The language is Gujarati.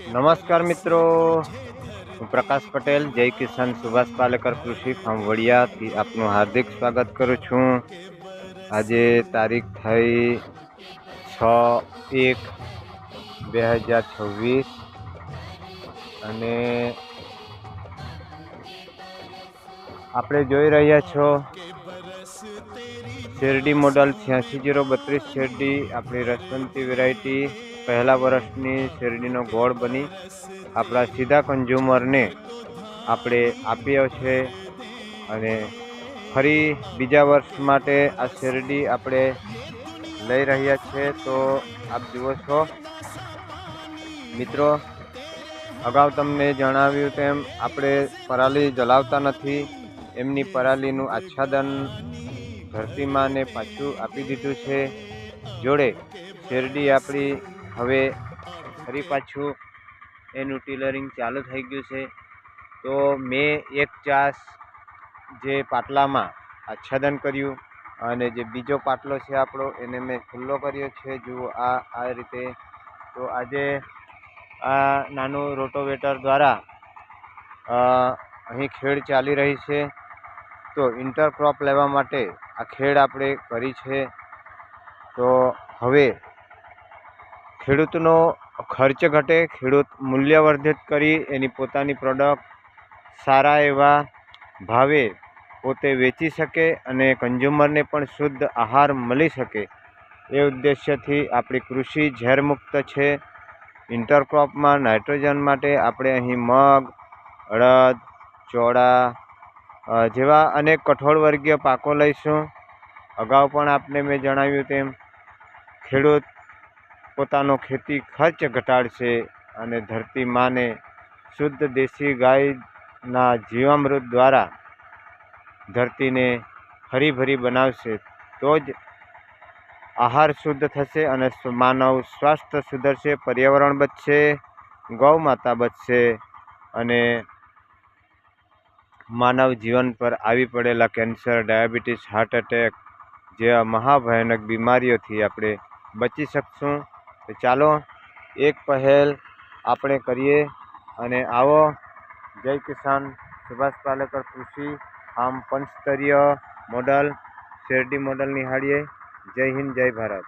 નમસ્કાર મિત્રો, હું પ્રકાશ પટેલ જય કિસાન સુભાષ પાલેકર કૃષિ ફાર્મ વડિયાથી આપનું હાર્દિક સ્વાગત કરું છું। આજે તારીખ થઈ 6/1/2026 અને આપણે જોઈ રહ્યા છો શેરડી મોડલ 86-032 શેરડી આપણી રસવંતી વેરાયટી પહેલા વર્ષની શેરડીનો ગોળ બની આપણા સીધા કન્ઝ્યુમરને આપણે આપ્યો છે અને ફરી બીજા વર્ષ માટે આ શેરડી આપણે લઈ રહ્યા છે। તો આપ જુઓ છો મિત્રો, અગાઉ તમને જણાવ્યું તેમ આપણે પરાલી જલાવતા નથી। એમની પરાલીનું આચ્છાદન ધરતીમાંને પાછું આપી દીધું છે। જોડે શેરડી આપણી હવે ફરી પાછું એનું ટીલરિંગ ચાલુ થઈ ગયું છે। તો મેં એક ચાસ જે પાટલામાં આચ્છાદન કર્યું અને જે બીજો પાટલો છે આપણો એને મેં ખુલ્લો કર્યો છે। જુઓ આ રીતે। તો આજે આ નાનું રોટોવેટર દ્વારા અહીં ખેડ ચાલી રહી છે। તો ઇન્ટરક્રોપ લેવા માટે આ ખેડ આપણે કરી છે। તો હવે ખેડૂતનો ખર્ચ ઘટે, ખેડૂત મૂલ્યવર્ધિત કરી એની પોતાની પ્રોડક્ટ સારા એવા ભાવે પોતે વેચી શકે અને કન્ઝ્યુમરને પણ શુદ્ધ આહાર મળી શકે એ ઉદ્દેશ્યથી આપણી કૃષિ ઝેરમુક્ત છે। ઇન્ટરક્રોપમાં નાઇટ્રોજન માટે આપણે અહીં મગ, અડદ, ચોળા જેવા અનેક કઠોળવર્ગીય પાકો લઈશું। અગાઉ પણ આપને મેં જણાવ્યું તેમ ખેડૂત પોતાનો ખેતી ખર્ચ ઘટાડશે અને ધરતી માને શુદ્ધ દેશી ગાયના જીવામૃત દ્વારા ધરતીને હરીભરી બનાવશે। તો જ આહાર શુદ્ધ થશે અને માનવ સ્વાસ્થ્ય સુધરશે, પર્યાવરણ બચશે, ગૌ માતા બચશે અને માનવ જીવન પર આવી પડેલા કેન્સર, ડાયાબિટીસ, હાર્ટ એટેક જેવા મહાભયાનક બીમારીઓથી આપણે બચી શકશું। તો ચાલો એક પહેલ આપણે કરીએ અને આવો જય કિસાન સુભાષ પાલેકર કૃષિ ફાર્મ પંચસ્તરીય મોડલ શેરડી મોડલ નિહાળીએ। જય હિન્દ, જય ભારત।